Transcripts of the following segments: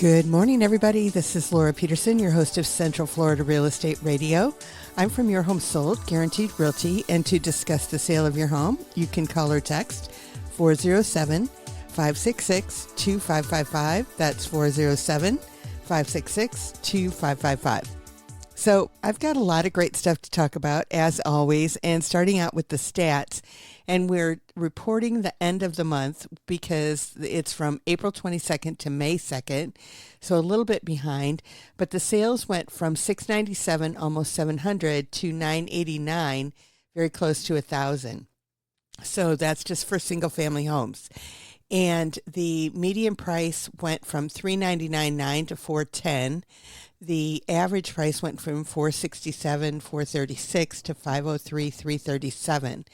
Good morning, everybody. This is Laura Petersen, your host of Central Florida Real Estate Radio. I'm from Your Home Sold, Guaranteed Realty, and to discuss the sale of your home, you can call or text 407-566-2555. That's 407-566-2555. So I've got a lot of great stuff to talk about, as always, and starting out with the stats. And we're reporting the end of the month because it's from April 22nd to May 2nd, so a little bit behind. But the sales went from 697, almost 700, to 989, very close to 1,000. So that's just for single-family homes. And the median price went from $399.9 to $410. The average price went from $467, $436 to $503, $337.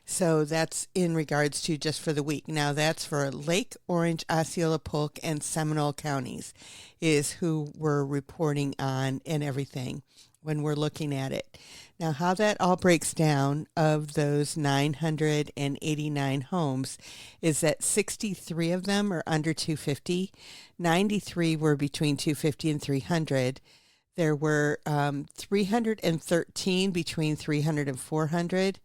So that's in regards to just for the week. Now that's for Lake, Orange, Osceola, Polk, and Seminole counties is who we're reporting on and everything when we're looking at it. Now how that all breaks down of those 989 homes is that 63 of them are under 250. 93 were between 250 and 300. There were 313 between 300 and 400.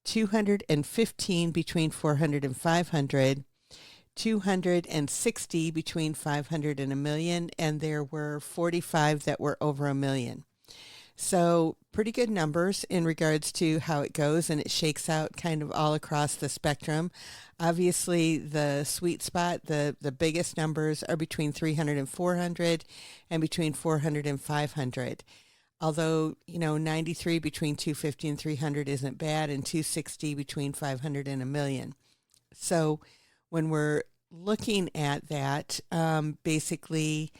215 between 400 and 500, 260 between 500 and a million, and there were 45 that were over a million. So pretty good numbers in regards to how it goes, and it shakes out kind of all across the spectrum. Obviously, the sweet spot, the biggest numbers are between 300 and 400 and between 400 and 500. Although, 93 between 250 and 300 isn't bad, and 260 between 500 and a million. So when we're looking at that, basically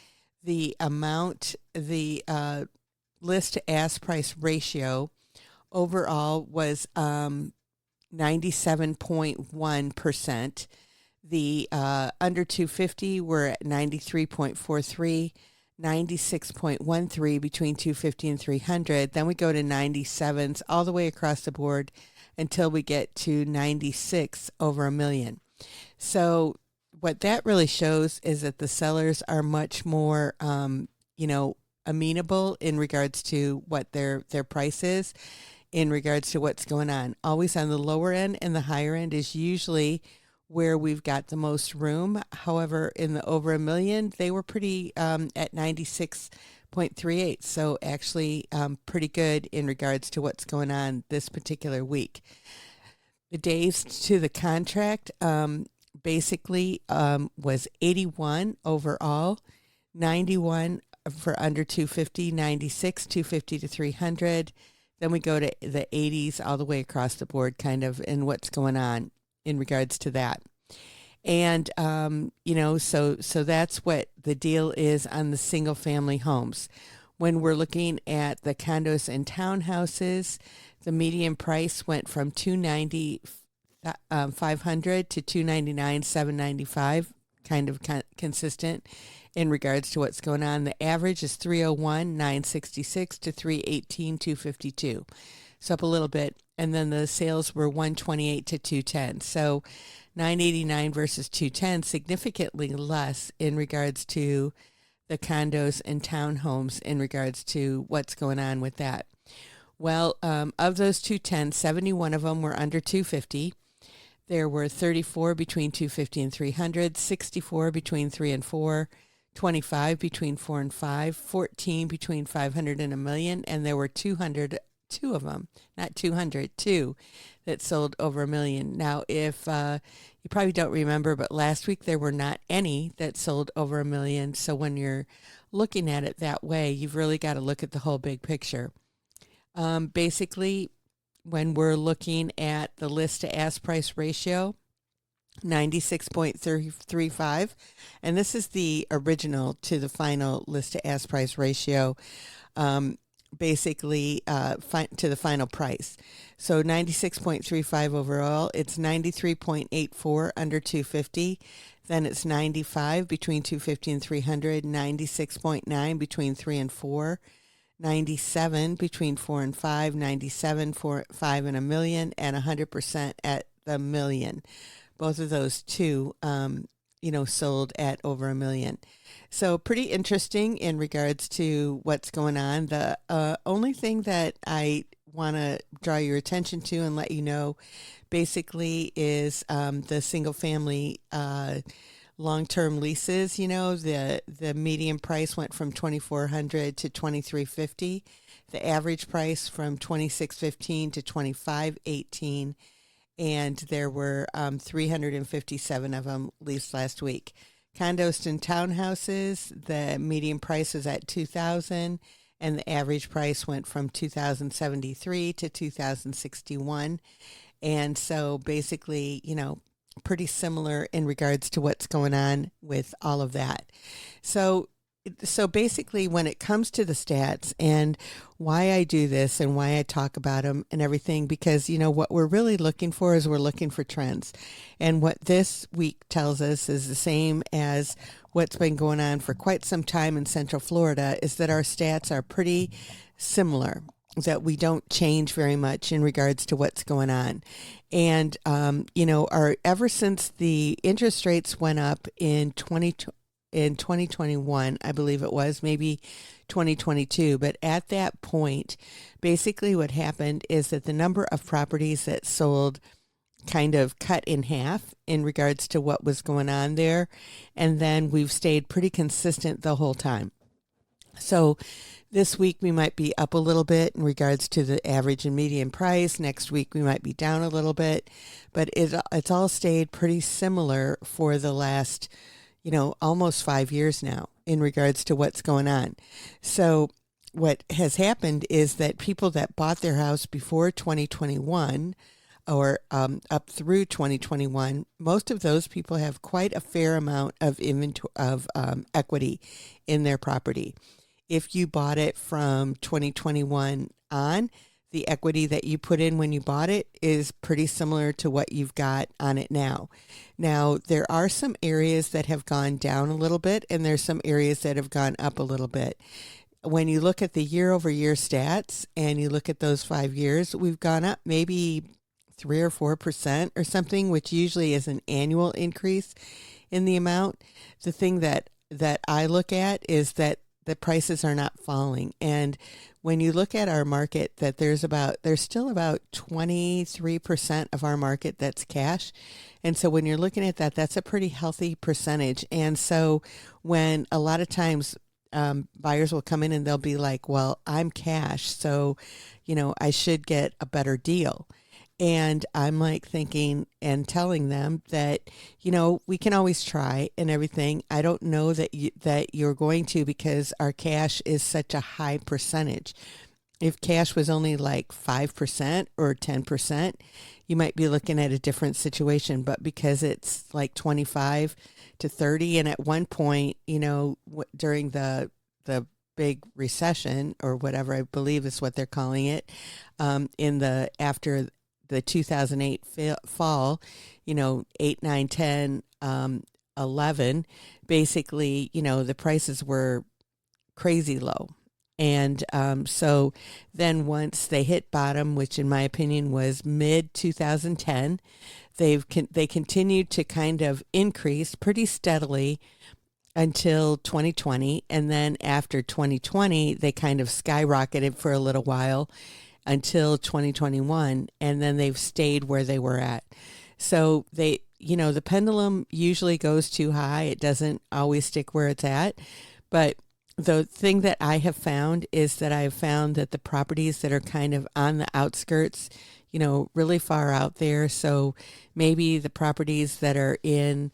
the amount, the list to ask price ratio overall was 97.1%. The under 250 were at 93.43%. 96.13 between 250 and 300. Then we go to 97s all the way across the board until we get to 96 over a million. So what that really shows is that the sellers are much more, amenable in regards to what their price is, in regards to what's going on. Always on the lower end, and the higher end is usually where we've got the most room. However, in the over a million, they were pretty at 96.38. So actually pretty good in regards to what's going on this particular week. The days to the contract basically was 81 overall, 91 for under 250, 96, 250 to 300. Then we go to the 80s all the way across the board kind of in what's going on in regards to that. And, so that's what the deal is on the single family homes. When we're looking at the condos and townhouses, the median price went from $290,500 to $299,795, kind of consistent in regards to what's going on. The average is $301,966 to $318,252. So up a little bit. And then the sales were 128 to 210. So 989 versus 210, significantly less in regards to the condos and townhomes in regards to what's going on with that. Well, of those 210, 71 of them were under 250. There were 34 between 250 and 300, 64 between 3 and 4, 25 between 4 and 5, 14 between 500 and a million, and there were 202 of them, not 200, two that sold over a million. Now, if you probably don't remember, but last week there were not any that sold over a million. So when you're looking at it that way, you've really got to look at the whole big picture. Basically, when we're looking at the list to ask price ratio, 96.35, and this is the original to the final list to ask price ratio, basically to the final price. So 96.35 overall, it's 93.84 under 250, then it's 95 between 250 and 300, 96.9 between 3 and 4, 97 between 4 and 5, 97 for 5 and a million, and 100% at the million. Both of those two, sold at over $1 million. So pretty interesting in regards to what's going on. The only thing that I want to draw your attention to and let you know basically is the single family long-term leases. The median price went from 2,400 to 2,350. The average price from 2,615 to 2,518, and there were 357 of them leased last week. Condos and townhouses, the median price is at 2,000, and the average price went from 2,073 to 2,061. And so basically, pretty similar in regards to what's going on with all of that. So basically, when it comes to the stats and why I do this and why I talk about them and everything, because, what we're really looking for is we're looking for trends. And what this week tells us is the same as what's been going on for quite some time in Central Florida, is that our stats are pretty similar, that we don't change very much in regards to what's going on. And, ever since the interest rates went up in 2021, I believe it was, maybe 2022. But at that point, basically what happened is that the number of properties that sold kind of cut in half in regards to what was going on there. And then we've stayed pretty consistent the whole time. So this week we might be up a little bit in regards to the average and median price. Next week we might be down a little bit. But it's all stayed pretty similar for the last almost 5 years now in regards to what's going on. So what has happened is that people that bought their house before 2021 or up through 2021, most of those people have quite a fair amount of inventory of equity in their property. If you bought it from 2021 on, the equity that you put in when you bought it is pretty similar to what you've got on it now. Now, there are some areas that have gone down a little bit, and there's some areas that have gone up a little bit. When you look at the year-over-year stats and you look at those 5 years, we've gone up maybe 3 or 4% or something, which usually is an annual increase in the amount. The thing that I look at is that the prices are not falling. And when you look at our market, that there's still about 23% of our market that's cash. And so when you're looking at that, that's a pretty healthy percentage. And so when a lot of times buyers will come in and they'll be like, well, I'm cash, so, I should get a better deal. And I'm like thinking and telling them that, we can always try and everything. I don't know that you're going to, because our cash is such a high percentage. If cash was only like 5% or 10%, you might be looking at a different situation. But because it's like 25 to 30, and at one point, during the big recession or whatever, I believe is what they're calling it, after the 2008 fall, 8, 9, 10, 11, basically, the prices were crazy low. And so then once they hit bottom, which in my opinion was mid 2010, they continued to kind of increase pretty steadily until 2020. And then after 2020, they kind of skyrocketed for a little while until 2021, and then they've stayed where they were at. So the pendulum usually goes too high. It doesn't always stick where it's at. But the thing that I have found is that I've found that the properties that are kind of on the outskirts, really far out there, so maybe the properties that are in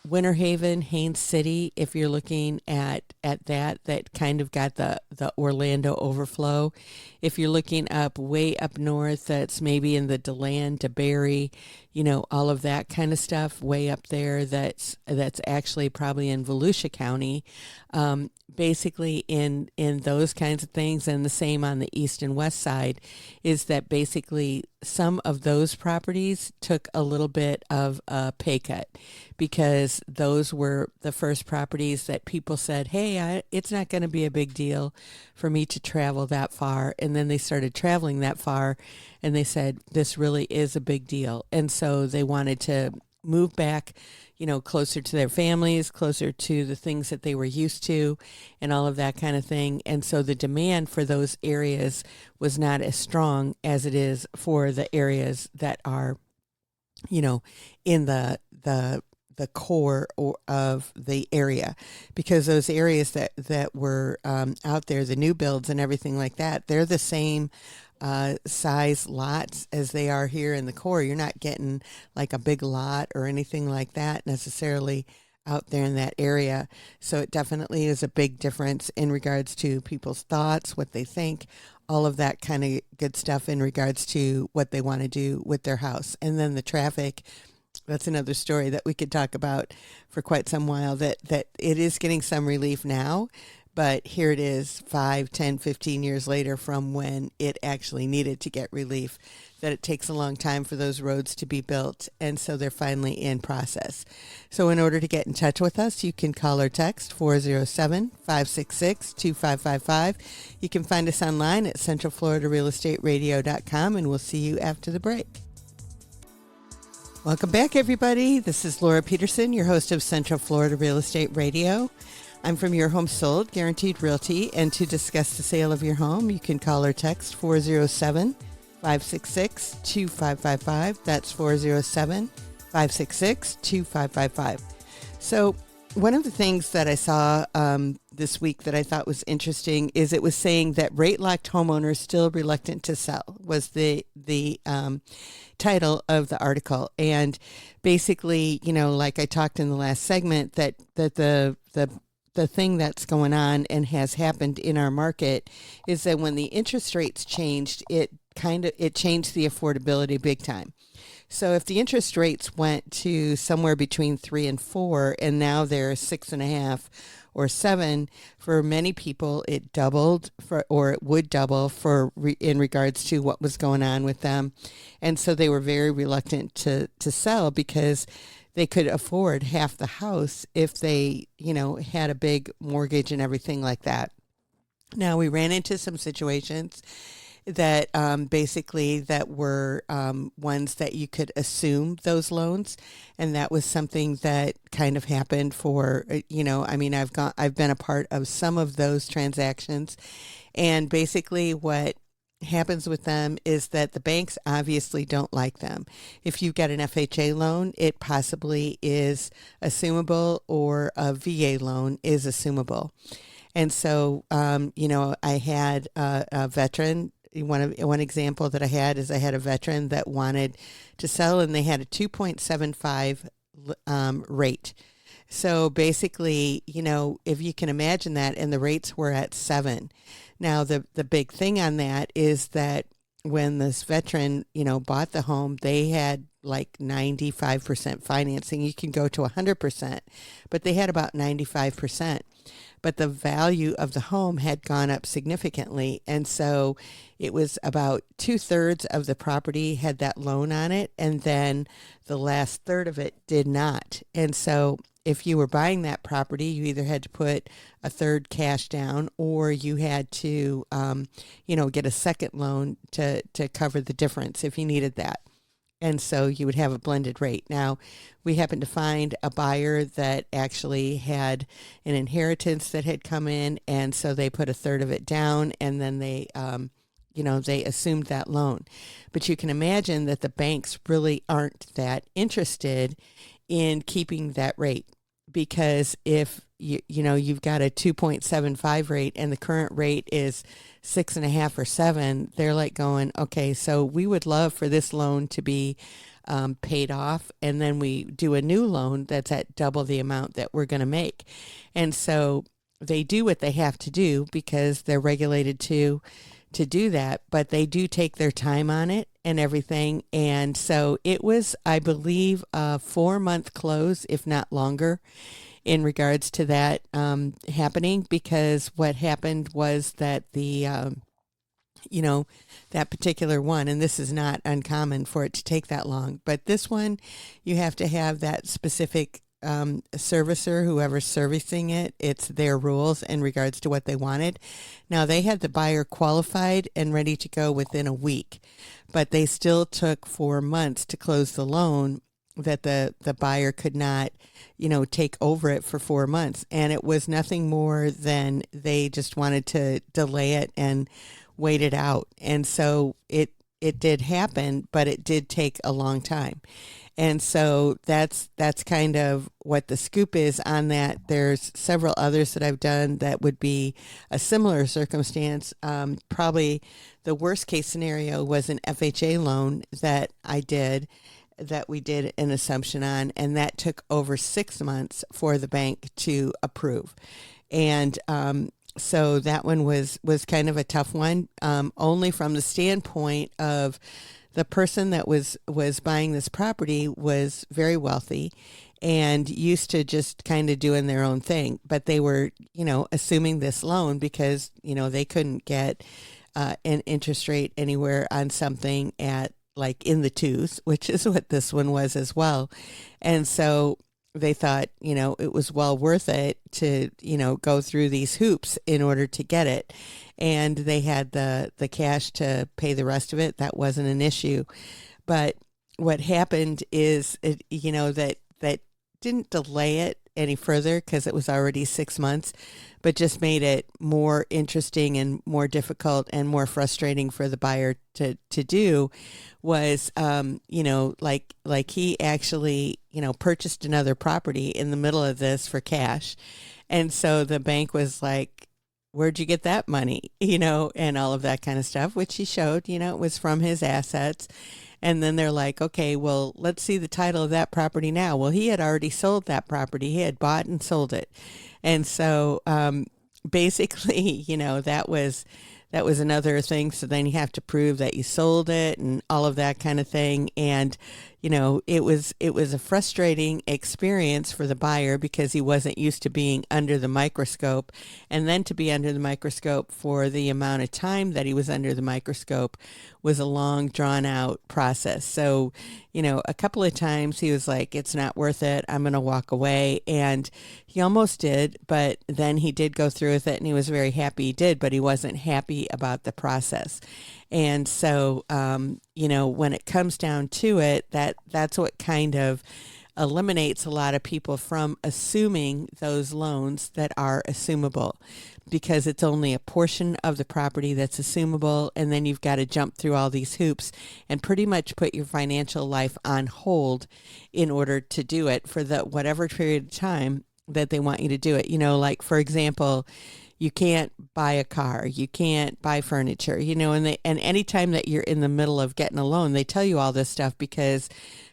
Winter Haven, Haines City, if you're looking at that kind of got the Orlando overflow. If you're looking way up north, that's maybe in the DeLand, DeBerry, all of that kind of stuff way up there. That's actually probably in Volusia County. Basically in those kinds of things, and the same on the east and west side, is that basically some of those properties took a little bit of a pay cut, because those were the first properties that people said, hey, it's not going to be a big deal for me to travel that far. And then they started traveling that far, and they said, this really is a big deal. And so they wanted to move back, closer to their families, closer to the things that they were used to, and all of that kind of thing. And so the demand for those areas was not as strong as it is for the areas that are, in the core of the area, because those areas that were out there, the new builds and everything like that, they're the same size lots as they are here in the core. You're not getting like a big lot or anything like that necessarily out there in that area. So it definitely is a big difference in regards to people's thoughts, what they think, all of that kind of good stuff in regards to what they want to do with their house. And then the traffic, that's another story that we could talk about for quite some while, that it is getting some relief now, but here it is 5, 10, 15 years later from when it actually needed to get relief, that it takes a long time for those roads to be built. And so they're finally in process. So in order to get in touch with us, you can call or text 407-566-2555. You can find us online at centralfloridarealestateradio.com, and we'll see you after the break. Welcome back, everybody. This is Laura Petersen, your host of Central Florida Real Estate Radio. I'm from Your Home Sold, Guaranteed Realty, and to discuss the sale of your home, you can call or text 407-566-2555. That's 407-566-2555. So one of the things that I saw this week that I thought was interesting is it was saying that rate-locked homeowners still reluctant to sell was the title of the article. And basically, like I talked in the last segment, that the thing that's going on and has happened in our market is that when the interest rates changed, it changed the affordability big time. So if the interest rates went to somewhere between 3 and 4, and now they're 6.5 or 7, for many people it doubled, or it would double in regards to what was going on with them. And so they were very reluctant to sell, because they could afford half the house if they, had a big mortgage and everything like that. Now, we ran into some situations that basically that were ones that you could assume those loans. And that was something that kind of happened for, I've been a part of some of those transactions. And basically what happens with them is that the banks obviously don't like them. If you've got an FHA loan, it possibly is assumable, or a VA loan is assumable. And so, I had a veteran. One example that I had is I had a veteran that wanted to sell, and they had a 2.75 rate. So basically, if you can imagine that, and the rates were at 7. Now, the big thing on that is that when this veteran, bought the home, they had like 95% financing. You can go to 100%, but they had about 95%. But the value of the home had gone up significantly. And so it was about 2/3 of the property had that loan on it, and then the last third of it did not. And so if you were buying that property, you either had to put a third cash down, or you had to, get a second loan to cover the difference if you needed that. And so you would have a blended rate. Now, we happened to find a buyer that actually had an inheritance that had come in, and so they put a third of it down, and then they assumed that loan. But you can imagine that the banks really aren't that interested in keeping that rate, because if you've got a 2.75 rate and the current rate is 6.5 or 7, they're like going, okay, so we would love for this loan to be paid off, and then we do a new loan that's at double the amount that we're going to make. And so they do what they have to do because they're regulated to do that, but they do take their time on it and everything. And so it was, I believe, a 4-month close, if not longer, in regards to that happening, because what happened was that that particular one, and this is not uncommon for it to take that long, but this one, you have to have that specific servicer, whoever's servicing it, it's their rules in regards to what they wanted. Now, they had the buyer qualified and ready to go within a week, but they still took 4 months to close the loan. that the buyer could not, take over it for 4 months. And it was nothing more than they just wanted to delay it and wait it out. And so it did happen, but it did take a long time. And so that's kind of what the scoop is on that. There's several others that I've done that would be a similar circumstance. Probably the worst case scenario was an FHA loan that we did an assumption on, and that took over 6 months for the bank to approve. And so that one was kind of a tough one, only from the standpoint of the person that was buying this property was very wealthy and used to just kind of doing their own thing. But they were, assuming this loan because, they couldn't get an interest rate anywhere on something at like in the twos, which is what this one was as well. And so they thought, it was well worth it to, go through these hoops in order to get it. And they had the cash to pay the rest of it. That wasn't an issue. But what happened is, that didn't delay it any further because it was already 6 months, but just made it more interesting and more difficult and more frustrating for the buyer to do was, like he actually, purchased another property in the middle of this for cash. And so the bank was like, where'd you get that money? And all of that kind of stuff, which he showed, it was from his assets. And then they're like, okay, well, let's see the title of that property now. Well, he had already sold that property. He had bought and sold it. And so basically, that was another thing. So then you have to prove that you sold it and all of that kind of thing. And, it was a frustrating experience for the buyer because he wasn't used to being under the microscope. And then to be under the microscope for the amount of time that he was under the microscope was a long, drawn out process. So, a couple of times he was like, it's not worth it. I'm going to walk away. And he almost did, but then he did go through with it and he was very happy he did, but he wasn't happy about the process. And so, when it comes down to it, that's what kind of eliminates a lot of people from assuming those loans that are assumable, because it's only a portion of the property that's assumable. And then you've got to jump through all these hoops and pretty much put your financial life on hold in order to do it for the whatever period of time that they want you to do it. Like, for example, you can't buy a car, you can't buy furniture, and anytime that you're in the middle of getting a loan, they tell you all this stuff because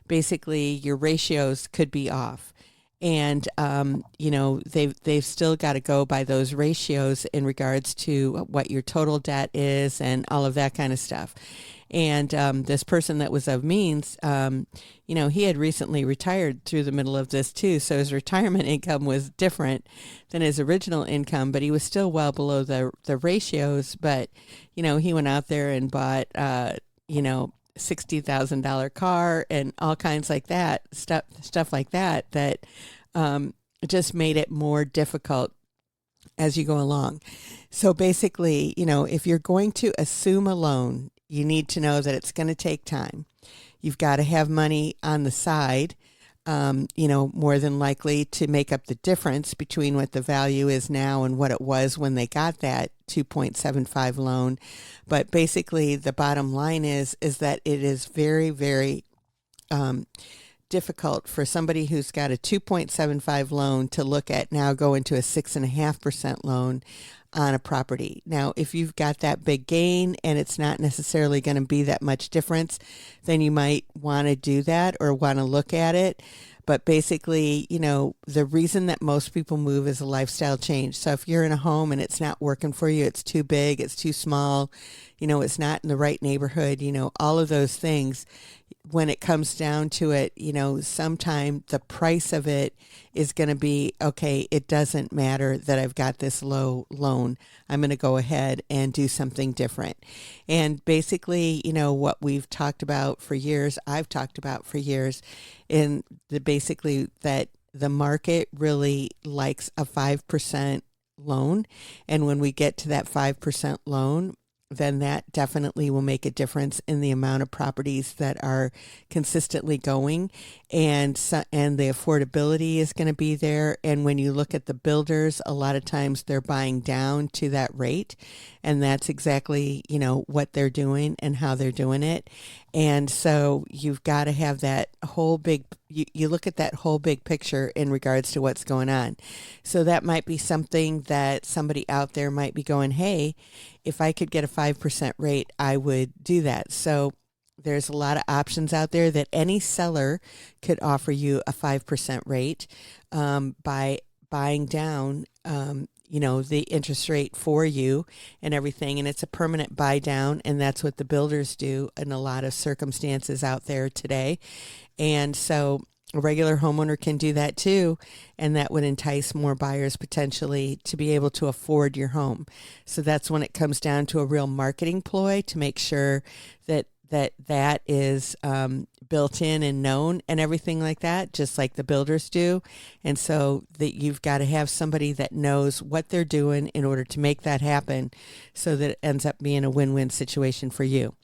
basically your ratios could be off. And, they've still got to go by those ratios in regards to what your total debt is and all of that kind of stuff. And this person that was of means, he had recently retired through the middle of this too. So his retirement income was different than his original income, but he was still well below the ratios. But, he went out there and bought, $60,000 car and all kinds like that, stuff like that just made it more difficult as you go along. So basically, if you're going to assume a loan, you need to know that it's going to take time. You've got to have money on the side, more than likely to make up the difference between what the value is now and what it was when they got that 2.75 loan. But basically, the bottom line is that it is very, very difficult for somebody who's got a 2.75 loan to look at now go into a 6.5% loan on a property. Now, if you've got that big gain and it's not necessarily going to be that much difference, then you might want to do that or want to look at it. But basically, the reason that most people move is a lifestyle change. So if you're in a home and it's not working for you, it's too big, it's too small, it's not in the right neighborhood, all of those things, when it comes down to it, sometime the price of it is going to be, okay, it doesn't matter that I've got this low loan. I'm going to go ahead and do something different. And basically, what we've talked about for years, I've talked about for years, in basically that the market really likes a 5% loan. And when we get to that 5% loan, then that definitely will make a difference in the amount of properties that are consistently going, and the affordability is going to be there. And when you look at the builders, a lot of times they're buying down to that rate, and that's exactly, what they're doing and how they're doing it. And so you've got to have that whole big, you look at that whole big picture in regards to what's going on. So that might be something that somebody out there might be going, hey, if I could get a 5% rate, I would do that. So there's a lot of options out there that any seller could offer you a 5% rate by buying down, the interest rate for you and everything. And it's a permanent buy down. And that's what the builders do in a lot of circumstances out there today. And so a regular homeowner can do that too, and that would entice more buyers potentially to be able to afford your home. So that's when it comes down to a real marketing ploy to make sure that is built in and known and everything like that, just like the builders do. And so that you've got to have somebody that knows what they're doing in order to make that happen, so that it ends up being a win-win situation for you.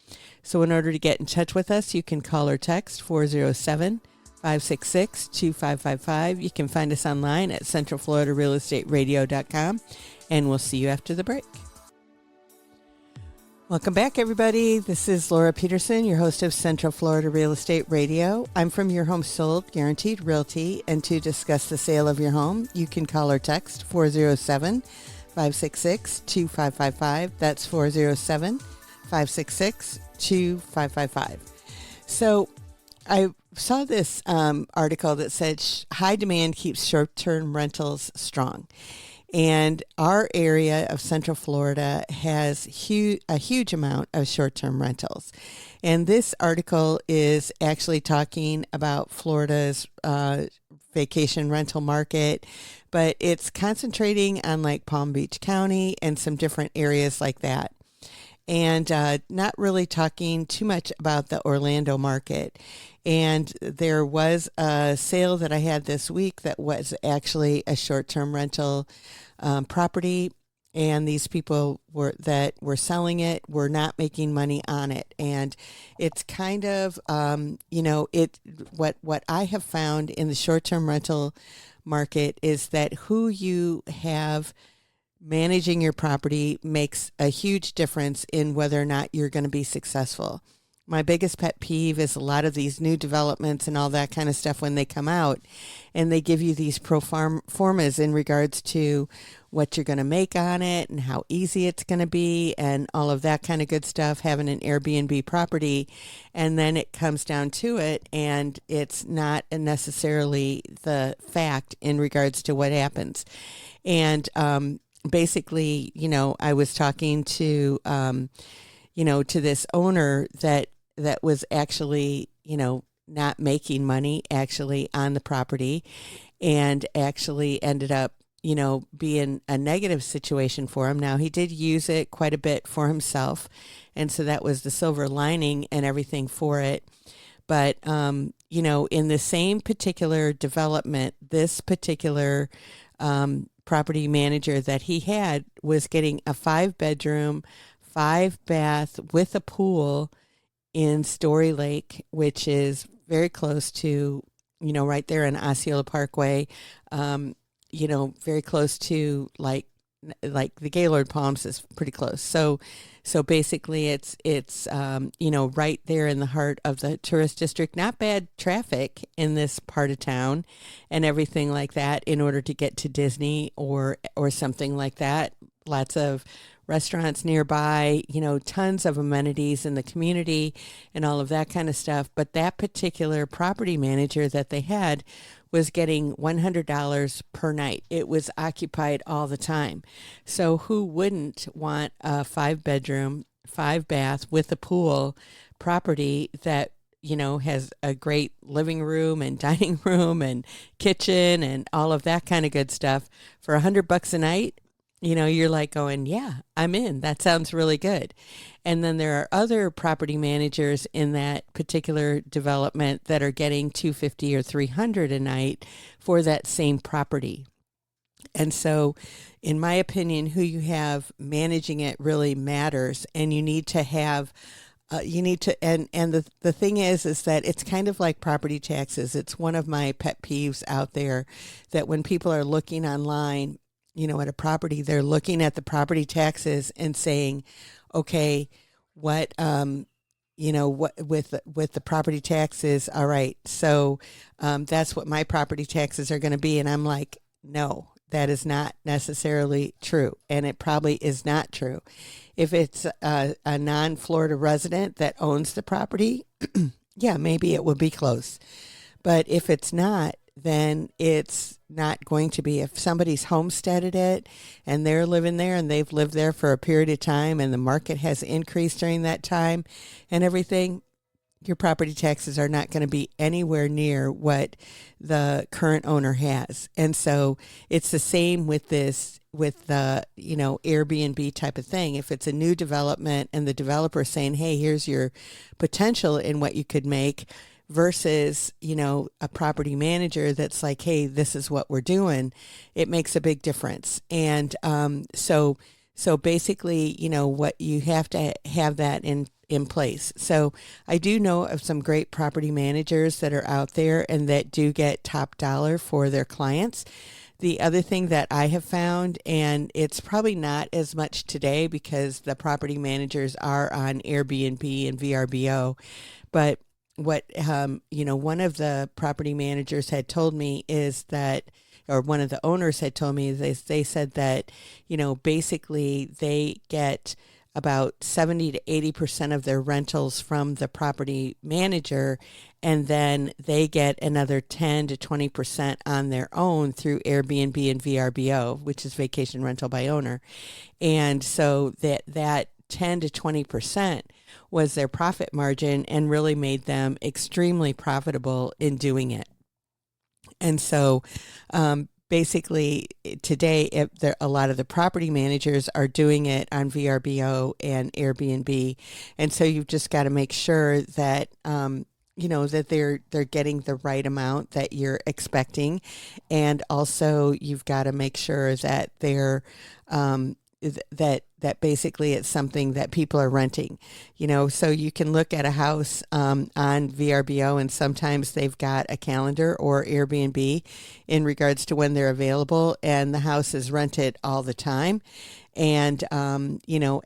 So in order to get in touch with us, you can call or text 407-566-2555. You can find us online at centralfloridarealestateradio.com, and we'll see you after the break. Welcome back, everybody. This is Laura Petersen, your host of Central Florida Real Estate Radio. I'm from Your Home Sold Guaranteed Realty, and to discuss the sale of your home, you can call or text 407-566-2555. That's 407-566-2555. So I saw this article that said high demand keeps short-term rentals strong. And our area of Central Florida has a huge amount of short-term rentals. And this article is actually talking about Florida's vacation rental market, but it's concentrating on like Palm Beach County and some different areas like that. And not really talking too much about the Orlando market. And there was a sale that I had this week that was actually a short-term rental property, and these people that were selling it were not making money on it. And it's kind of, what I have found in the short-term rental market is that who you have managing your property makes a huge difference in whether or not you're going to be successful. My biggest pet peeve is a lot of these new developments and all that kind of stuff when they come out and they give you these pro formas in regards to what you're going to make on it and how easy it's going to be and all of that kind of good stuff, having an Airbnb property. And then it comes down to it and it's not necessarily the fact in regards to what happens. And basically, I was talking to, to this owner that was actually, not making money actually on the property, and actually ended up, being a negative situation for him. Now, he did use it quite a bit for himself, and so that was the silver lining and everything for it. But, in the same particular development, this particular property manager that he had was getting a 5-bedroom, 5-bath with a pool in Story Lake, which is very close to, right there in Osceola Parkway, very close to like the Gaylord Palms is pretty close. So basically it's right there in the heart of the tourist district. Not bad traffic in this part of town and everything like that in order to get to Disney or something like that. Lots of restaurants nearby, tons of amenities in the community and all of that kind of stuff. But that particular property manager that they had was getting $100 per night. It was occupied all the time. So who wouldn't want a 5-bedroom, 5-bath with a pool property that, has a great living room and dining room and kitchen and all of that kind of good stuff for $100 a night? You're like going, yeah, I'm in. That sounds really good. And then there are other property managers in that particular development that are getting $250 or $300 a night for that same property. And so, in my opinion, who you have managing it really matters. And you need to have, and the thing is that it's kind of like property taxes. It's one of my pet peeves out there that when people are looking online, at a property, they're looking at the property taxes and saying, okay, what, what with the property taxes, all right, so that's what my property taxes are going to be. And I'm like, no, that is not necessarily true. And it probably is not true. If it's a non-Florida resident that owns the property, yeah, maybe it would be close. But if it's not, then it's not going to be. If somebody's homesteaded it and they're living there and they've lived there for a period of time and the market has increased during that time and everything, your property taxes are not going to be anywhere near what the current owner has. And so it's the same with this, with the, Airbnb type of thing. If it's a new development and the developer is saying, hey, here's your potential in what you could make, versus, a property manager that's like, hey, this is what we're doing, it makes a big difference. And so basically, what you have to have that in place. So I do know of some great property managers that are out there and that do get top dollar for their clients. The other thing that I have found, and it's probably not as much today because the property managers are on Airbnb and VRBO, but what, one of the property managers had told me is that, or one of the owners had told me, they said that, basically they get about 70 to 80% of their rentals from the property manager, and then they get another 10 to 20% on their own through Airbnb and VRBO, which is vacation rental by owner. And so that 10 to 20% was their profit margin and really made them extremely profitable in doing it. And so basically today, a lot of the property managers are doing it on VRBO and Airbnb. And so you've just got to make sure that, that they're getting the right amount that you're expecting. And also you've got to make sure that they're, that basically it's something that people are renting, so you can look at a house on VRBO and sometimes they've got a calendar or Airbnb in regards to when they're available, and the house is rented all the time. And,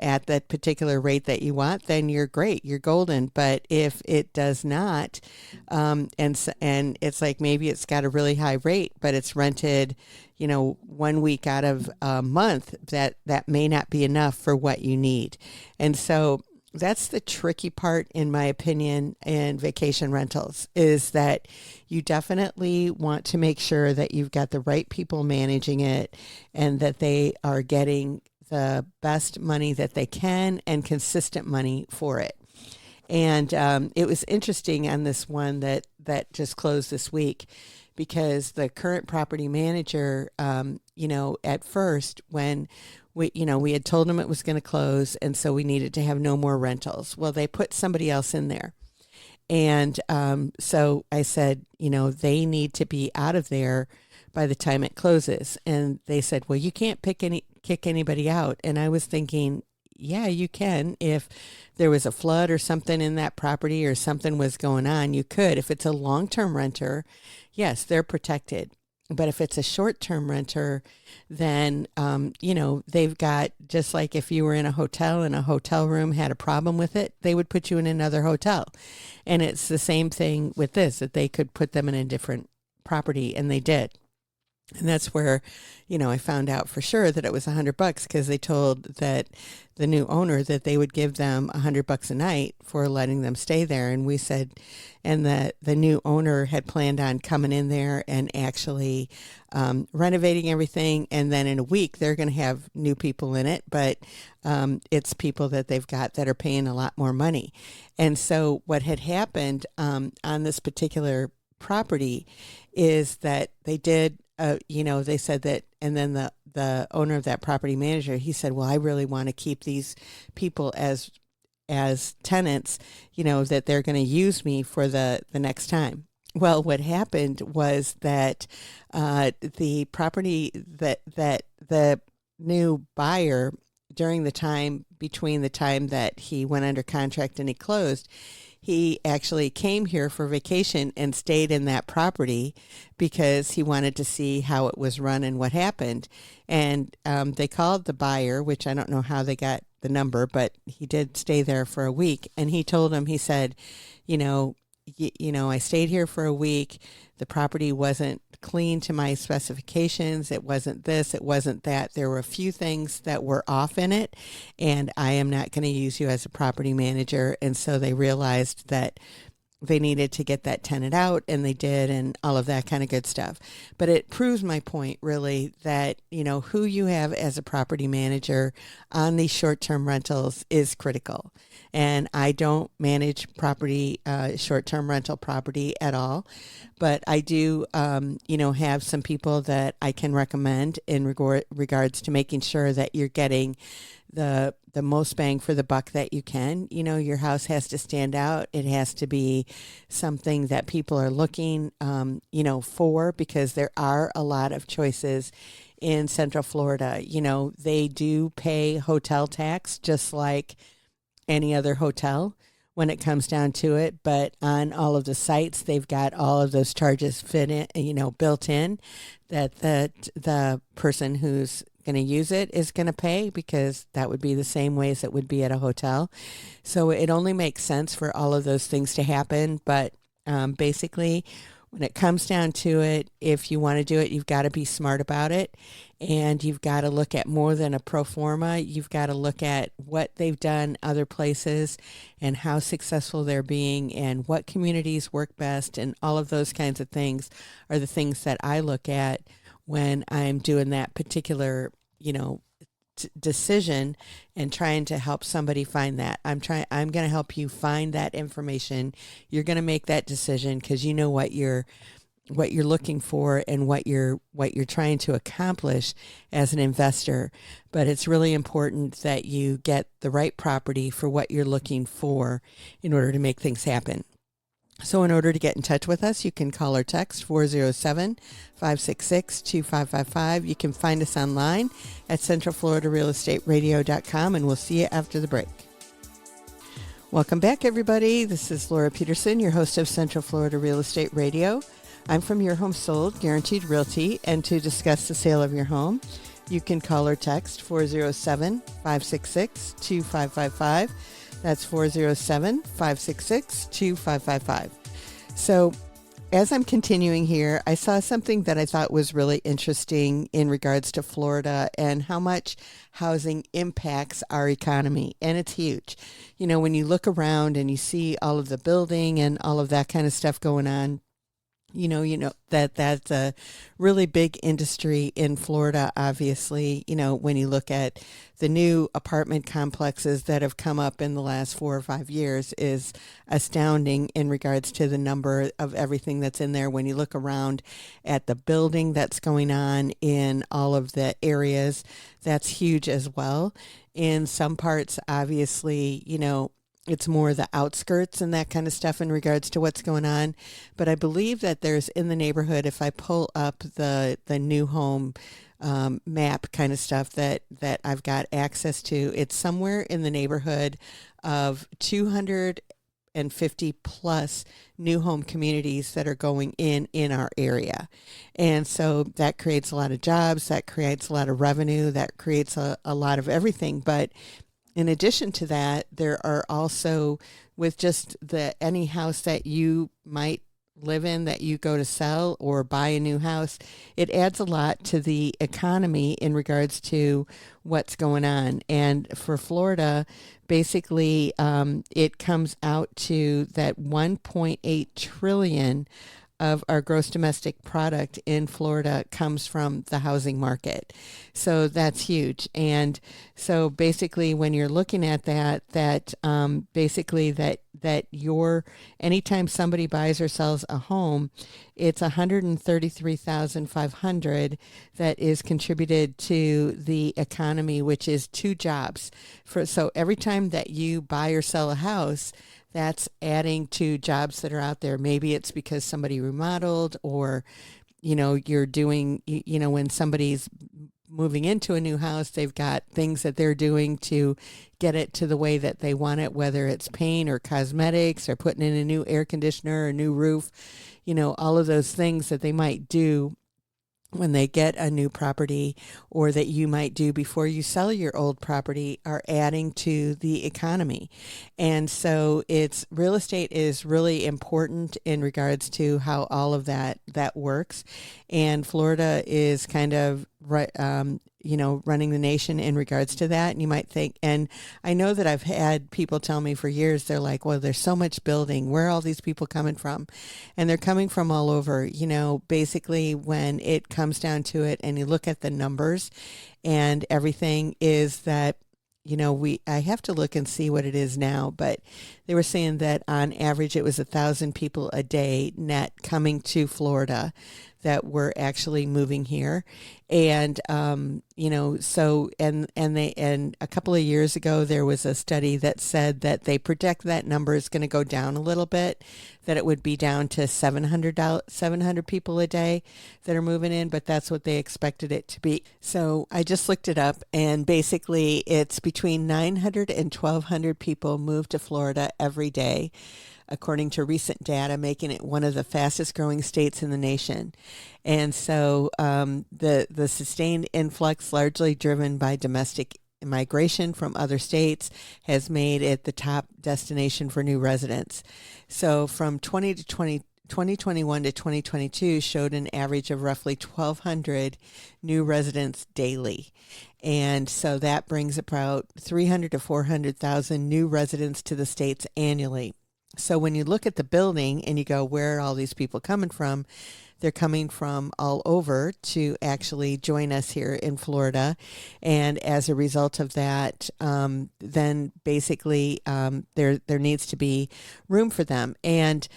at that particular rate that you want, then you're great, you're golden. But if it does not, and it's like maybe it's got a really high rate, but it's rented, 1 week out of a month, that may not be enough for what you need. And so that's the tricky part, in my opinion, in vacation rentals, is that you definitely want to make sure that you've got the right people managing it and that they are getting the best money that they can and consistent money for it. And it was interesting on this one that just closed this week, because the current property manager, at first when we had told them it was going to close, and so we needed to have no more rentals. Well, they put somebody else in there. And so I said, they need to be out of there by the time it closes. And they said, well, you can't kick anybody out. And I was thinking, yeah, you can. If there was a flood or something in that property or something was going on, you could. If it's a long-term renter, yes, they're protected. But if it's a short-term renter, then, they've got, just like if you were in a hotel and a hotel room had a problem with it, they would put you in another hotel. And it's the same thing with this, that they could put them in a different property, and they did. And that's where, I found out for sure that it was $100, because they told that the new owner that they would give them $100 a night for letting them stay there. And we said, and the new owner had planned on coming in there and actually renovating everything. And then in a week, they're going to have new people in it. But it's people that they've got that are paying a lot more money. And so what had happened on this particular property is that they did, they said that, and then the owner of that property manager, he said, well, I really want to keep these people as tenants, that they're going to use me for the next time. Well, what happened was that the property that the new buyer, during the time between the time that he went under contract and he closed, he actually came here for vacation and stayed in that property because he wanted to see how it was run and what happened. And they called the buyer, which I don't know how they got the number, but he did stay there for a week. And he told him, he said, you know, I stayed here for a week. The property wasn't clean to my specifications. It wasn't this, it wasn't that. There were a few things that were off in it, and I am not going to use you as a property manager. And so they realized that they needed to get that tenant out, and they did, and all of that kind of good stuff. But it proves my point, really, that, who you have as a property manager on these short-term rentals is critical. And I don't manage property, short-term rental property at all, but I do, have some people that I can recommend in regards to making sure that you're getting the most bang for the buck that you can. Your house has to stand out. It has to be something that people are looking, for, because there are a lot of choices in Central Florida. They do pay hotel tax just like any other hotel when it comes down to it, but on all of the sites, they've got all of those charges built in that the person who's going to use it is going to pay, because that would be the same way as it would be at a hotel. So it only makes sense for all of those things to happen. But basically, when it comes down to it, if you want to do it, you've got to be smart about it. And you've got to look at more than a pro forma. You've got to look at what they've done other places and how successful they're being and what communities work best, and all of those kinds of things are the things that I look at when I'm doing that particular, decision and trying to help somebody find that. I'm going to help you find that information. You're going to make that decision because you know what you're looking for and what you're trying to accomplish as an investor. But it's really important that you get the right property for what you're looking for in order to make things happen. So in order to get in touch with us, you can call or text 407-566-2555. You can find us online at centralfloridarealestateradio.com, and we'll see you after the break. Welcome back, everybody. This is Laura Petersen, your host of Central Florida Real Estate Radio. I'm from Your Home Sold, Guaranteed Realty, and to discuss the sale of your home, you can call or text 407-566-2555. That's 407-566-2555. So as I'm continuing here, I saw something that I thought was really interesting in regards to Florida and how much housing impacts our economy. And it's huge. When you look around and you see all of the building and all of that kind of stuff going on, that's a really big industry in Florida, obviously. When you look at the new apartment complexes that have come up in the last 4 or 5 years is astounding in regards to the number of everything that's in there. When you look around at the building that's going on in all of the areas, that's huge as well. In some parts, obviously, it's more the outskirts and that kind of stuff in regards to what's going on. But I believe that there's in the neighborhood, if I pull up the new home map kind of stuff that I've got access to, it's somewhere in the neighborhood of 250 plus new home communities that are going in our area. And so that creates a lot of jobs, that creates a lot of revenue, that creates a lot of everything. But in addition to that, there are also, with just any house that you might live in that you go to sell or buy a new house, it adds a lot to the economy in regards to what's going on. And for Florida, basically, it comes out to that 1.8 trillion of our gross domestic product in Florida comes from the housing market. So that's huge. And so basically when you're looking at that anytime somebody buys or sells a home, it's $133,500 that is contributed to the economy, which is 2 jobs. So every time that you buy or sell a house, that's adding to jobs that are out there. Maybe it's because somebody remodeled, or, you're doing, when somebody's moving into a new house, they've got things that they're doing to get it to the way that they want it, whether it's paint or cosmetics or putting in a new air conditioner or a new roof, all of those things that they might do when they get a new property, or that you might do before you sell your old property, are adding to the economy. And so it's real estate is really important in regards to how all of that works. And Florida is kind of right, running the nation in regards to that. And you might think, and I know that I've had people tell me for years, they're like, well, there's so much building. Where are all these people coming from? And they're coming from all over. Basically when it comes down to it and you look at the numbers and everything, is that I have to look and see what it is now, but they were saying that on average it was 1,000 people a day net coming to Florida that were actually moving here. And so and a couple of years ago there was a study that said that they predict that number is going to go down a little bit, that it would be down to 700 people a day that are moving in, but that's what they expected it to be. So I just looked it up, and basically it's between 900 and 1,200 people move to Florida every day, according to recent data, making it one of the fastest growing states in the nation. And so the sustained influx, largely driven by domestic migration from other states, has made it the top destination for new residents. So from 2021 to 2022 showed an average of roughly 1,200 new residents daily. And so that brings about 300 to 400,000 new residents to the states annually. So when you look at the building and you go, where are all these people coming from? They're coming from all over to actually join us here in Florida. And as a result of that, then basically there needs to be room for them. And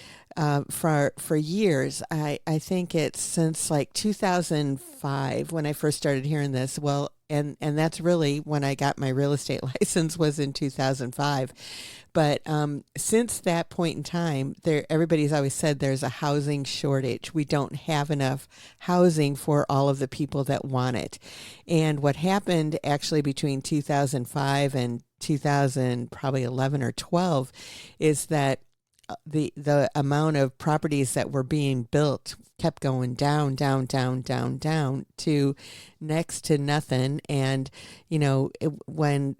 for years, I think it's since like 2005 when I first started hearing this. Well, and that's really when I got my real estate license, was in 2005. But since that point in time, everybody's always said there's a housing shortage. We don't have enough housing for all of the people that want it. And what happened actually between 2005 and 2000, probably 11 or 12, is that the amount of properties that were being built kept going down to next to nothing. And when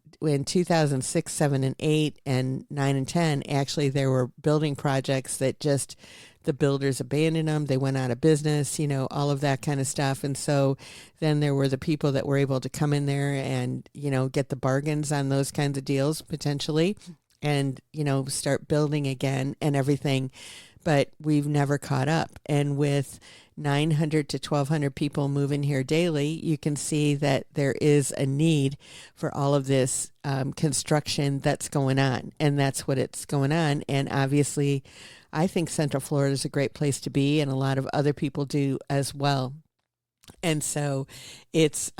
2006, 7, and 8, and 9 and 10, actually there were building projects that just the builders abandoned them. They went out of business, all of that kind of stuff. And so then there were the people that were able to come in there and, get the bargains on those kinds of deals potentially, and, start building again and everything. But we've never caught up. And with 900 to 1,200 people moving here daily, you can see that there is a need for all of this construction that's going on. And that's what it's going on. And obviously, I think Central Florida is a great place to be, and a lot of other people do as well. And so it's,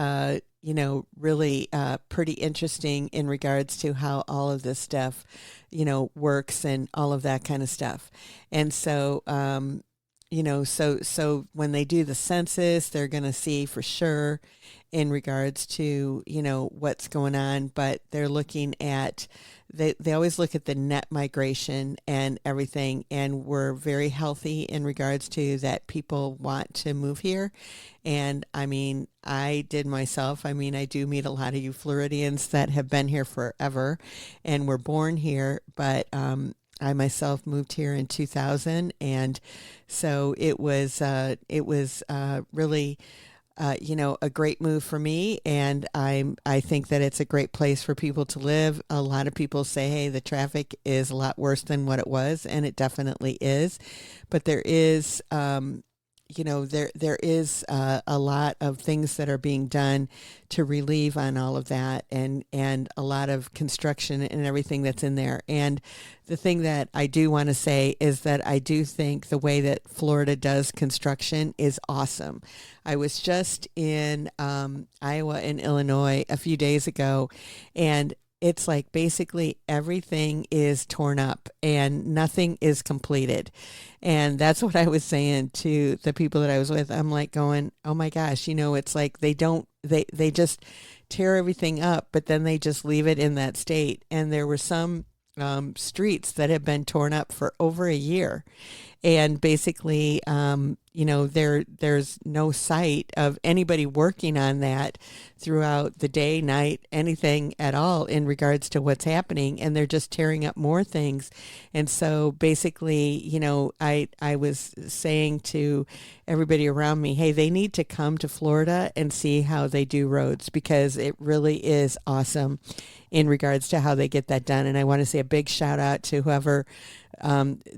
really pretty interesting in regards to how all of this stuff, works and all of that kind of stuff. And so, so when they do the census, they're going to see for sure in regards to, what's going on, but they're looking at, they always look at the net migration and everything, and we're very healthy in regards to that people want to move here. And I mean, I did myself. I mean, I do meet a lot of you Floridians that have been here forever and were born here, but I myself moved here in 2000, and so it was really a great move for me, and I think that it's a great place for people to live. A lot of people say, hey, the traffic is a lot worse than what it was, and it definitely is, but there is there is a lot of things that are being done to relieve on all of that, and a lot of construction and everything that's in there. And the thing that I do want to say is that I do think the way that Florida does construction is awesome. I was just in Iowa and Illinois a few days ago, and it's like basically everything is torn up and nothing is completed. And that's what I was saying to the people that I was with. I'm like going, oh my gosh, it's like they don't they just tear everything up, but then they just leave it in that state. And there were some streets that have been torn up for over a year. And basically, there's no sight of anybody working on that throughout the day, night, anything at all in regards to what's happening. And they're just tearing up more things. And so basically, I was saying to everybody around me, hey, they need to come to Florida and see how they do roads, because it really is awesome in regards to how they get that done. And I want to say a big shout out to whoever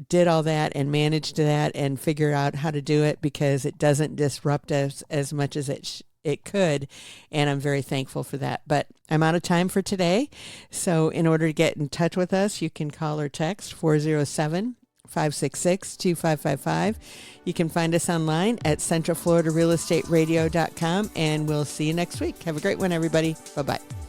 did all that and managed that and figure out how to do it, because it doesn't disrupt us as much as it could. And I'm very thankful for that. But I'm out of time for today. So in order to get in touch with us, you can call or text 407-566-2555. You can find us online at centralfloridarealestateradio.com, and we'll see you next week. Have a great one, everybody. Bye-bye.